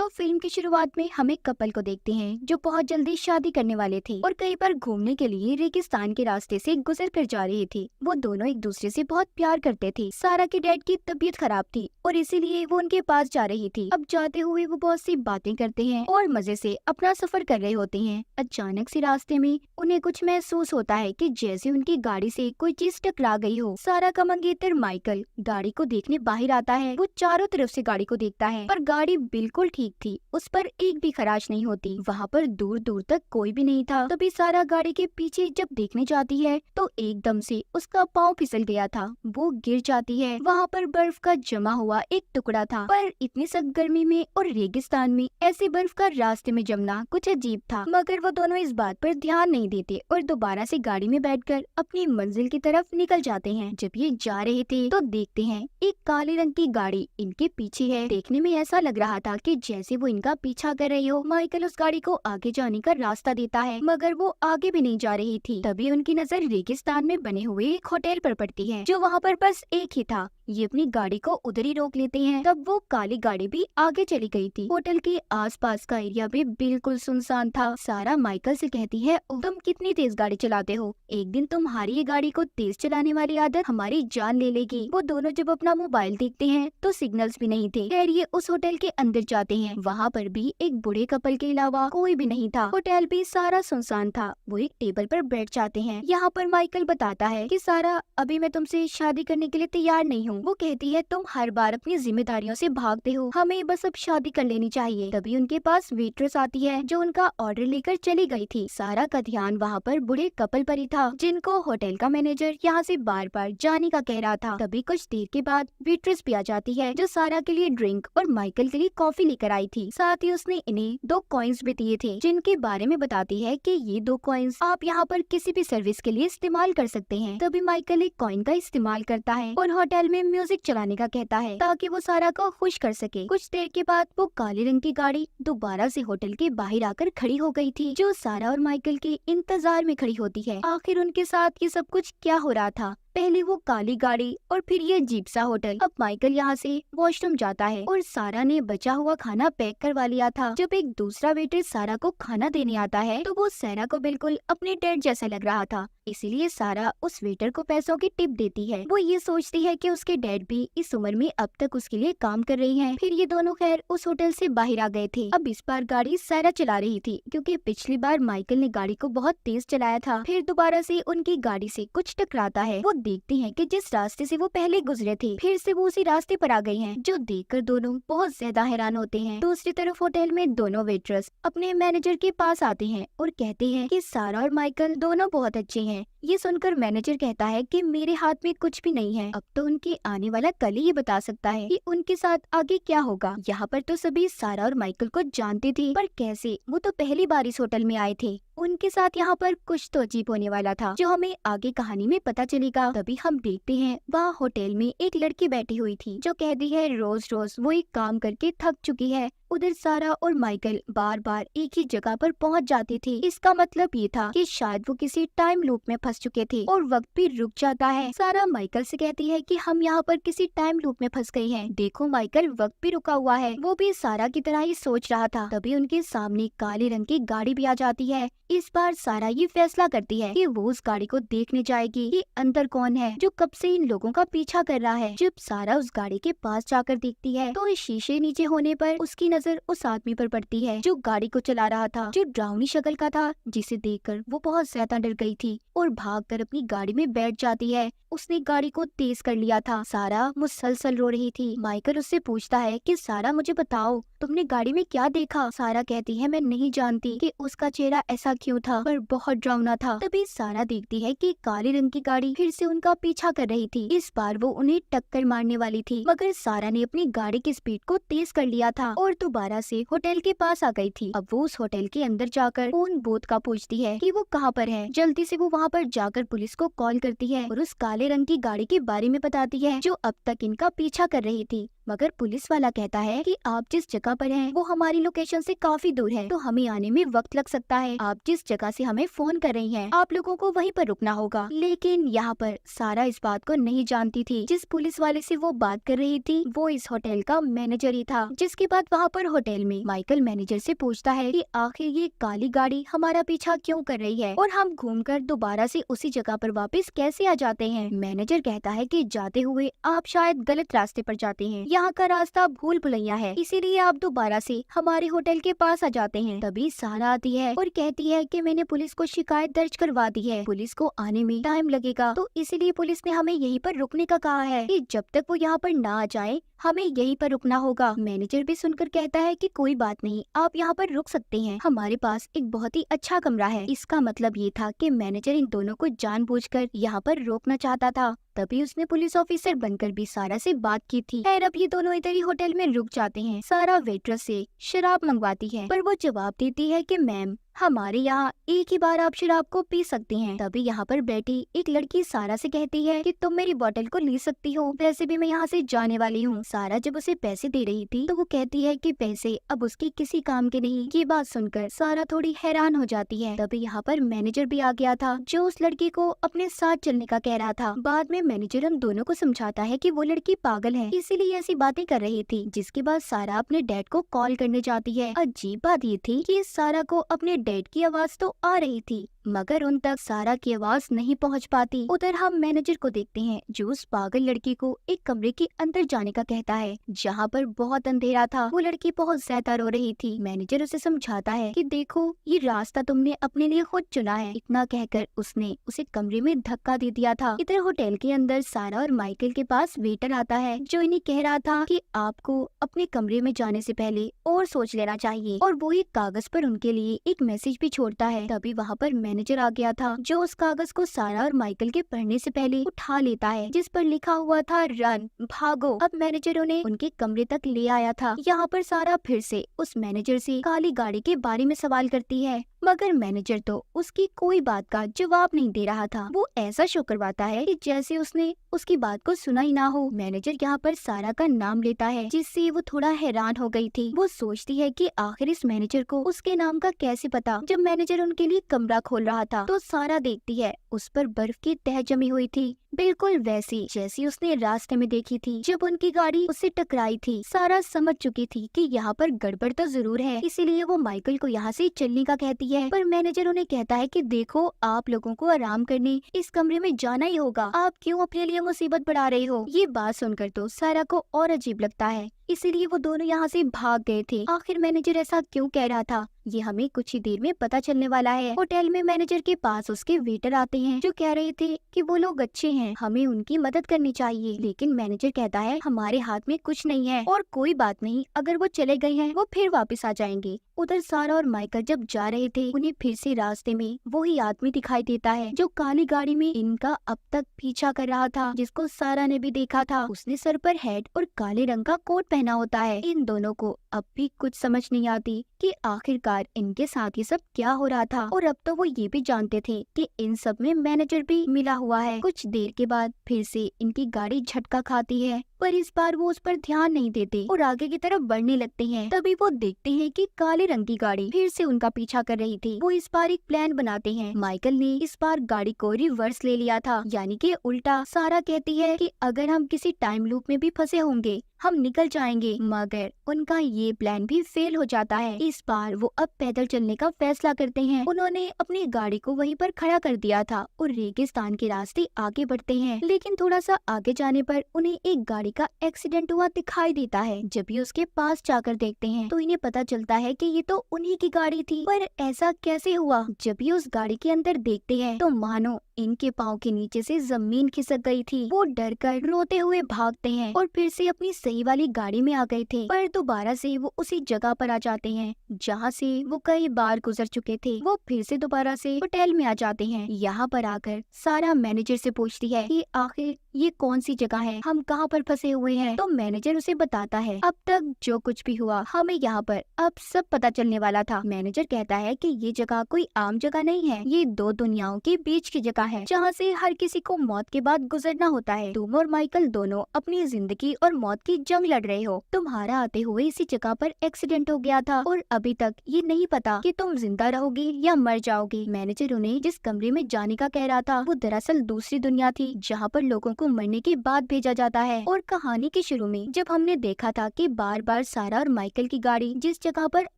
तो फिल्म की शुरुआत में हम एक कपल को देखते हैं जो बहुत जल्दी शादी करने वाले थे और कहीं पर घूमने के लिए रेगिस्तान के रास्ते से गुजर कर जा रहे थे। वो दोनों एक दूसरे से बहुत प्यार करते थे। सारा के डैड की तबीयत खराब थी और इसीलिए वो उनके पास जा रही थी। अब जाते हुए वो बहुत सी बातें करते हैं और मजे से अपना सफर कर रहे होते हैं। अचानक से रास्ते में उन्हें कुछ महसूस होता है कि जैसे उनकी गाड़ी से कोई चीज टकरा गई हो। सारा का मंगेतर माइकल गाड़ी को देखने बाहर आता है। वो चारों तरफ से गाड़ी को देखता है पर गाड़ी बिल्कुल ठीक थी, उस पर एक भी खराश नहीं होती। वहाँ पर दूर दूर तक कोई भी नहीं था। तभी सारा गाड़ी के पीछे जब देखने जाती है तो एकदम से उसका पाँव फिसल गया था। वो गिर जाती है। वहाँ पर बर्फ का जमा हुआ एक टुकड़ा था, पर इतनी सख्त गर्मी में और रेगिस्तान में ऐसी बर्फ का रास्ते में जमना कुछ अजीब था। मगर वो दोनों इस बात पर ध्यान नहीं देते और दोबारा से गाड़ी में बैठकर अपनी मंजिल की तरफ निकल जाते हैं। जब ये जा रहे थे तो देखते हैं एक काले रंग की गाड़ी इनके पीछे है। देखने में ऐसा लग रहा था कि जैसे वो इनका पीछा कर रही हो। माइकल उस गाड़ी को आगे जाने का रास्ता देता है मगर वो आगे भी नहीं जा रही थी। तभी उनकी नजर रेगिस्तान में बने हुए एक होटल पर पड़ती है जो वहाँ पर बस एक ही था। ये अपनी गाड़ी को उधर ही रोक लेते हैं। तब वो काली गाड़ी भी आगे चली गई थी। होटल के आसपास का एरिया भी बिल्कुल सुनसान था। सारा माइकल से कहती है, तुम कितनी तेज गाड़ी चलाते हो, एक दिन तुम्हारी ये गाड़ी को तेज चलाने वाली आदत हमारी जान ले लेगी। वो दोनों जब अपना मोबाइल देखते हैं तो सिग्नल्स भी नहीं थे। खैर ये उस होटल के अंदर जाते हैं। वहाँ पर भी एक बूढ़े कपल के अलावा कोई भी नहीं था। होटल भी सारा सुनसान था। वो एक टेबल पर बैठ जाते हैं। यहाँ पर माइकल बताता है कि सारा, अभी मैं तुमसे शादी करने के लिए तैयार नहीं हूँ। वो कहती है, तुम हर बार अपनी जिम्मेदारियों से भागते हो, हमें बस अब शादी कर लेनी चाहिए। तभी उनके पास वेट्रेस आती है जो उनका ऑर्डर लेकर चली गई थी। सारा का ध्यान वहाँ पर बूढ़े कपल पर ही था जिनको होटल का मैनेजर यहाँ से बार बार जाने का कह रहा था। तभी कुछ देर के बाद वेट्रेस भी आ जाती है जो सारा के लिए ड्रिंक और माइकल के लिए कॉफी लेकर आई थी। साथ ही उसने इन्हें 2 कॉइन्स भी दिए थे जिनके बारे में बताती है कि ये 2 कॉइन्स आप यहाँ पर किसी भी सर्विस के लिए इस्तेमाल कर सकते हैं। तभी माइकल एक कॉइन का इस्तेमाल करता है और होटल में म्यूजिक चलाने का कहता है ताकि वो सारा को खुश कर सके। कुछ देर के बाद वो काले रंग की गाड़ी दोबारा से होटल के बाहर आकर खड़ी हो गई थी जो सारा और माइकल के इंतजार में खड़ी होती है। आखिर उनके साथ ये सब कुछ क्या हो रहा था, पहले वो काली गाड़ी और फिर ये अजीब सा होटल। अब माइकल यहाँ से वॉशरूम जाता है और सारा ने बचा हुआ खाना पैक करवा लिया था। जब एक दूसरा वेटर सारा को खाना देने आता है तो वो सारा को बिल्कुल अपने डैड जैसा लग रहा था, इसीलिए सारा उस वेटर को पैसों की टिप देती है। वो ये सोचती है कि उसके डैड भी इस उम्र में अब तक उसके लिए काम कर रही हैं। फिर ये दोनों खैर उस होटल से बाहर आ गए थे। अब इस बार गाड़ी सारा चला रही थी क्योंकि पिछली बार माइकल ने गाड़ी को बहुत तेज चलाया था। फिर दोबारा से उनकी गाड़ी से कुछ टकराता है। वो देखते हैं कि जिस रास्ते से वो पहले गुजरे थे फिर से वो उसी रास्ते पर आ गई हैं, जो देखकर दोनों बहुत ज्यादा हैरान होते हैं। दूसरी तरफ होटल में दोनों वेटर्स अपने मैनेजर के पास आते हैं और कहते हैं कि सारा और माइकल दोनों बहुत अच्छे हैं। ये सुनकर मैनेजर कहता है कि मेरे हाथ में कुछ भी नहीं है, अब तो उनके आने वाला कल ही बता सकता है कि उनके साथ आगे क्या होगा। यहाँ पर तो सभी सारा और माइकल को जानते थे, पर कैसे, वो तो पहली बार इस होटल में आए थे। उनके साथ यहाँ पर कुछ तो अजीब होने वाला था जो हमें आगे कहानी में पता चलेगा। तभी हम देखते हैं वहाँ होटल में एक लड़की बैठी हुई थी जो कहती है रोज रोज वो एक काम करके थक चुकी है। उधर सारा और माइकल बार बार एक ही जगह पर पहुँच जाते थे। इसका मतलब ये था कि शायद वो किसी टाइम लूप में फंस चुके थे और वक्त भी रुक जाता है। सारा माइकल से कहती है कि हम यहाँ पर किसी टाइम लूप में फंस गए हैं, देखो माइकल वक्त भी रुका हुआ है। वो भी सारा की तरह ही सोच रहा था। तभी उनके सामने काले रंग की गाड़ी भी आ जाती है। इस बार सारा ये फैसला करती है कि वो उस गाड़ी को देखने जाएगी कि अंदर कौन है जो कब से इन लोगों का पीछा कर रहा है। जब सारा उस गाड़ी के पास जाकर देखती है तो इस शीशे नीचे होने पर उसकी नजर उस आदमी पर पड़ती है जो गाड़ी को चला रहा था, जो डरावनी शक्ल का था, जिसे देखकर वो बहुत ज्यादा डर गई थी और भागकर अपनी गाड़ी में बैठ जाती है। उसने गाड़ी को तेज कर लिया था। सारा मुसलसल रो रही थी। माइकल उससे पूछता है कि सारा मुझे बताओ तुमने गाड़ी में क्या देखा। सारा कहती है मैं नहीं जानती कि उसका चेहरा ऐसा क्यों था, पर बहुत डरावना था। तभी सारा देखती है कि काले रंग की गाड़ी फिर से उनका पीछा कर रही थी। इस बार वो उन्हें टक्कर मारने वाली थी मगर सारा ने अपनी गाड़ी की स्पीड को तेज कर लिया था और दोबारा से होटल के पास आ गई थी। अब वो उस होटल के अंदर जाकर फोन बूथ का पूछती है कि वो कहाँ पर है। जल्दी से वो वहाँ पर जाकर पुलिस को कॉल करती है और उस काले रंग की गाड़ी के बारे में बताती है जो अब तक इनका पीछा कर रही थी। मगर पुलिस वाला कहता है कि आप जिस जगह पर हैं वो हमारी लोकेशन से काफी दूर है, तो हमें आने में वक्त लग सकता है। आप जिस जगह से हमें फोन कर रही हैं, आप लोगों को वहीं पर रुकना होगा। लेकिन यहाँ पर सारा इस बात को नहीं जानती थी। जिस पुलिस वाले से वो बात कर रही थी वो इस होटल का मैनेजर ही था। जिसके बाद वहाँ पर होटल में माइकल मैनेजर से पूछता है कि आखिर ये काली गाड़ी हमारा पीछा क्यों कर रही है और हम घूमकर दोबारा से उसी जगह पर वापस कैसे आ जाते हैं। मैनेजर कहता है कि जाते हुए आप शायद गलत रास्ते पर जाते हैं, यहाँ का रास्ता भूल भुलैया है, इसीलिए आप दोबारा से हमारे होटल के पास आ जाते हैं। तभी सारा आती है और कहती है कि मैंने पुलिस को शिकायत दर्ज करवा दी है, पुलिस को आने में टाइम लगेगा, तो इसीलिए पुलिस ने हमें यहीं पर रुकने का कहा है कि जब तक वो यहाँ पर ना आ जाए हमें यहीं पर रुकना होगा। मैनेजर भी सुनकर कहता है कि कोई बात नहीं, आप यहाँ पर रुक सकते हैं, हमारे पास एक बहुत ही अच्छा कमरा है। इसका मतलब ये था कि मैनेजर इन दोनों को जानबूझकर यहाँ पर रोकना चाहता था। तभी उसने पुलिस ऑफिसर बनकर भी सारा से बात की थी। खैर अब ये दोनों इधर ही होटल में रुक जाते हैं। सारा वेट्रेस से शराब मंगवाती है पर वो जवाब देती है कि मैम हमारे यहाँ एक ही बार आप शराब को पी सकती हैं। तभी यहाँ पर बैठी एक लड़की सारा से कहती है कि तुम मेरी बोतल को ले सकती हो, वैसे भी मैं यहाँ से जाने वाली हूँ। सारा जब उसे पैसे दे रही थी तो वो कहती है कि पैसे अब उसके किसी काम के नहीं। ये बात सुनकर सारा थोड़ी हैरान हो जाती है। तभी यहाँ पर मैनेजर भी आ गया था जो उस लड़की को अपने साथ चलने का कह रहा था। बाद में मैनेजर हम दोनों को समझाता है कि वो लड़की पागल है, इसीलिए ऐसी बातें कर रही थी। जिसके बाद सारा अपने डैड को कॉल करने जाती है। अजीब बात ये थी कि सारा को अपने डैड की आवाज तो आ रही थी मगर उन तक सारा की आवाज नहीं पहुंच पाती। उधर हम मैनेजर को देखते हैं जो उस पागल लड़की को एक कमरे के अंदर जाने का कहता है जहां पर बहुत अंधेरा था। वो लड़की बहुत ज्यादा रो रही थी। मैनेजर उसे समझाता है कि देखो ये रास्ता तुमने अपने लिए खुद चुना है। इतना कहकर उसने उसे कमरे में धक्का दे दिया था। इधर होटल के अंदर सारा और माइकल के पास वेटर आता है जो इन्हें कह रहा था कि आपको अपने कमरे में जाने से पहले और सोच लेना चाहिए, और वो एक कागज पर उनके लिए एक मैसेज भी छोड़ता है। तभी वहाँ पर मैनेजर आ गया था जो उस कागज को सारा और माइकल के पढ़ने से पहले उठा लेता है जिस पर लिखा हुआ था रन, भागो। अब मैनेजर उन्हें उनके कमरे तक ले आया था। यहाँ पर सारा फिर से उस मैनेजर से काली गाड़ी के बारे में सवाल करती है मगर मैनेजर तो उसकी कोई बात का जवाब नहीं दे रहा था। वो ऐसा शो करवाता है कि जैसे उसने उसकी बात को सुना ही ना हो। मैनेजर यहाँ पर सारा का नाम लेता है जिससे वो थोड़ा हैरान हो गई थी। वो सोचती है कि आखिर इस मैनेजर को उसके नाम का कैसे पता। जब मैनेजर उनके लिए कमरा खोल रहा था तो सारा देखती है उस पर बर्फ की तह जमी हुई थी, बिल्कुल वैसी जैसी उसने रास्ते में देखी थी जब उनकी गाड़ी उससे टकराई थी। सारा समझ चुकी थी कि यहाँ पर गड़बड़ तो जरूर है, इसीलिए वो माइकल को यहाँ से चलने का कहती है। पर मैनेजर उन्हें कहता है कि देखो आप लोगों को आराम करने इस कमरे में जाना ही होगा, आप क्यों अपने लिए मुसीबत बढ़ा रहे हो। ये बात सुनकर तो सारा को और अजीब लगता है, इसीलिए वो दोनों यहाँ से भाग गए थे। आखिर मैनेजर ऐसा क्यों कह रहा था ये हमें कुछ ही देर में पता चलने वाला है। होटल में मैनेजर के पास उसके वेटर आते हैं जो कह रहे थे कि वो लोग अच्छे हैं, हमें उनकी मदद करनी चाहिए। लेकिन मैनेजर कहता है हमारे हाथ में कुछ नहीं है और कोई बात नहीं, अगर वो चले गए हैं वो फिर वापस आ जाएंगे। उधर सारा और माइकल जब जा रहे थे उन्हें फिर से रास्ते में वही आदमी दिखाई देता है जो काली गाड़ी में इनका अब तक पीछा कर रहा था, जिसको सारा ने भी देखा था। उसने सर पर हेड और काले रंग का कोट पहना होता है। इन दोनों को अब भी कुछ समझ नहीं आती कि आखिरकार इनके साथ ये सब क्या हो रहा था, और अब तो वो ये भी जानते थे कि इन सब में मैनेजर भी मिला हुआ है। कुछ देर के बाद फिर से इनकी गाड़ी झटका खाती है पर इस बार वो उस पर ध्यान नहीं देते और आगे की तरफ बढ़ने लगते हैं। तभी वो देखते हैं कि काले रंग की गाड़ी फिर से उनका पीछा कर रही थी। वो इस बार एक प्लान बनाते हैं। माइकल ने इस बार गाड़ी को रिवर्स ले लिया था, यानी कि उल्टा। सारा कहती है कि अगर हम किसी टाइम लूप में भी फंसे होंगे हम निकल जाएंगे, मगर उनका ये प्लान भी फेल हो जाता है। इस बार वो अब पैदल चलने का फैसला करते हैं। उन्होंने अपनी गाड़ी को वहीं पर खड़ा कर दिया था और रेगिस्तान के रास्ते आगे बढ़ते हैं। लेकिन थोड़ा सा आगे जाने पर उन्हें एक गाड़ी का एक्सीडेंट हुआ दिखाई देता है। जब ये उसके पास जाकर देखते हैं तो इन्हें पता चलता है कि ये तो उन्हीं की गाड़ी थी। पर ऐसा कैसे हुआ? जब ये उस गाड़ी के अंदर देखते हैं तो मानो इनके पाँव के नीचे से जमीन खिसक गई थी। वो डर कर रोते हुए भागते हैं और फिर से अपनी सही वाली गाड़ी में आ गए थे। पर दोबारा से वो उसी जगह पर आ जाते हैं जहाँ से वो कई बार गुजर चुके थे। वो फिर से दोबारा से होटल में आ जाते हैं। यहाँ पर आकर सारा मैनेजर से पूछती है कि आखिर ये कौन सी जगह है, हम कहाँ पर फंसे हुए हैं। तो मैनेजर उसे बताता है अब तक जो कुछ भी हुआ हमें यहाँ पर अब सब पता चलने वाला था। मैनेजर कहता है कि ये जगह कोई आम जगह नहीं है, ये दो दुनियाओं के बीच की जगह है जहाँ से हर किसी को मौत के बाद गुजरना होता है। तुम और माइकल दोनों अपनी जिंदगी और मौत की जंग लड़ रहे हो। तुम्हारा आते हुए इसी जगह पर एक्सीडेंट हो गया था और अभी तक ये नहीं पता कि तुम जिंदा रहोगे या मर जाओगे। मैनेजर उन्हें जिस कमरे में जाने का कह रहा था वो दरअसल दूसरी दुनिया थी जहाँ पर लोगों को मरने के बाद भेजा जाता है। और कहानी के शुरू में जब हमने देखा था कि बार बार सारा और माइकल की गाड़ी जिस जगह पर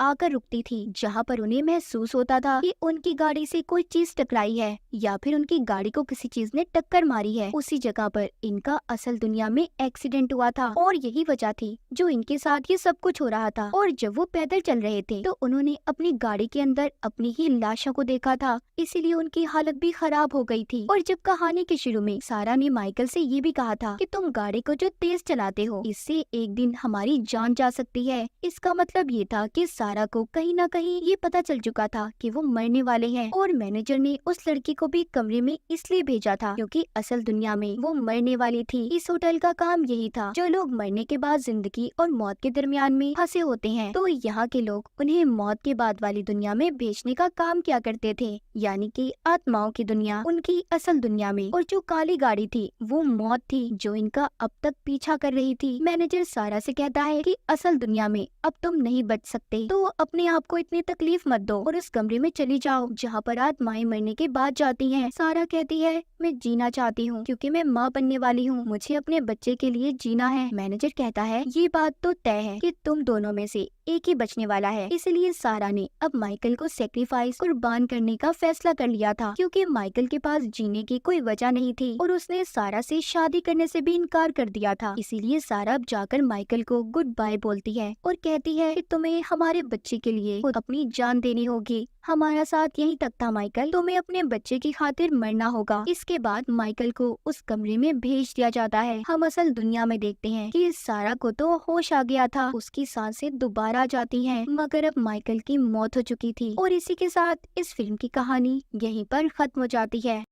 आकर रुकती थी जहाँ पर उन्हें महसूस होता था कि उनकी गाड़ी से कोई चीज टकराई है या फिर उनकी गाड़ी को किसी चीज ने टक्कर मारी है, उसी जगह पर इनका असल दुनिया में एक्सीडेंट हुआ था और यही वजह थी जो इनके साथ ये सब कुछ हो रहा था। और जब वो पैदल चल रहे थे तो उन्होंने अपनी गाड़ी के अंदर अपनी ही लाशों को देखा था, इसीलिए उनकी हालत भी खराब हो गई थी। और जब कहानी के शुरू में सारा ने माइकल से ये भी कहा था कि तुम गाड़ी को जो तेज चलाते हो इससे एक दिन हमारी जान जा सकती है, इसका मतलब ये था कि सारा को कहीं ना कहीं ये पता चल चुका था कि वो मरने वाले हैं। और मैनेजर ने उस लड़की को भी कमरे में इसलिए भेजा था क्योंकि असल दुनिया में वो मरने वाली थी। इस होटल का काम यही था, जो लोग मरने के बाद जिंदगी और मौत के दरमियान में फंसे होते हैं तो यहाँ के लोग उन्हें मौत के बाद वाली दुनिया में भेजने का काम किया करते थे, यानी कि आत्माओं की दुनिया उनकी असल दुनिया में। और जो काली गाड़ी थी वो मौत थी जो इनका अब तक पीछा कर रही थी। मैनेजर सारा से कहता है कि असल दुनिया में अब तुम नहीं बच सकते तो अपने आप को इतनी तकलीफ मत दो और उस कमरे में चली जाओ जहाँ पर आत्माएं मरने के बाद जाती हैं। सारा कहती है मैं जीना चाहती हूँ क्योंकि मैं माँ बनने वाली हूँ, मुझे अपने बच्चे के लिए जीना है। मैनेजर कहता है ये बात तो तय है कि तुम दोनों में से एक ही बचने वाला है, इसलिए सारा ने अब माइकल को सेक्रीफाइस कुर्बान करने का फैसला कर लिया था क्योंकि माइकल के पास जीने की कोई वजह नहीं थी और उसने सारा से शादी करने से भी इनकार कर दिया था। इसीलिए सारा अब जाकर माइकल को गुड बाय बोलती है और कहती है कि तुम्हें हमारे बच्चे के लिए खुद अपनी जान देनी होगी। हमारा साथ यहीं तक था माइकल, तुम्हें अपने बच्चे की खातिर मरना होगा। इसके बाद माइकल को उस कमरे में भेज दिया जाता है। हम असल दुनिया में देखते हैं कि सारा को तो होश आ गया था, उसकी सांसें दोबारा जाती हैं, मगर अब माइकल की मौत हो चुकी थी। और इसी के साथ इस फिल्म की कहानी यहीं पर खत्म हो जाती है।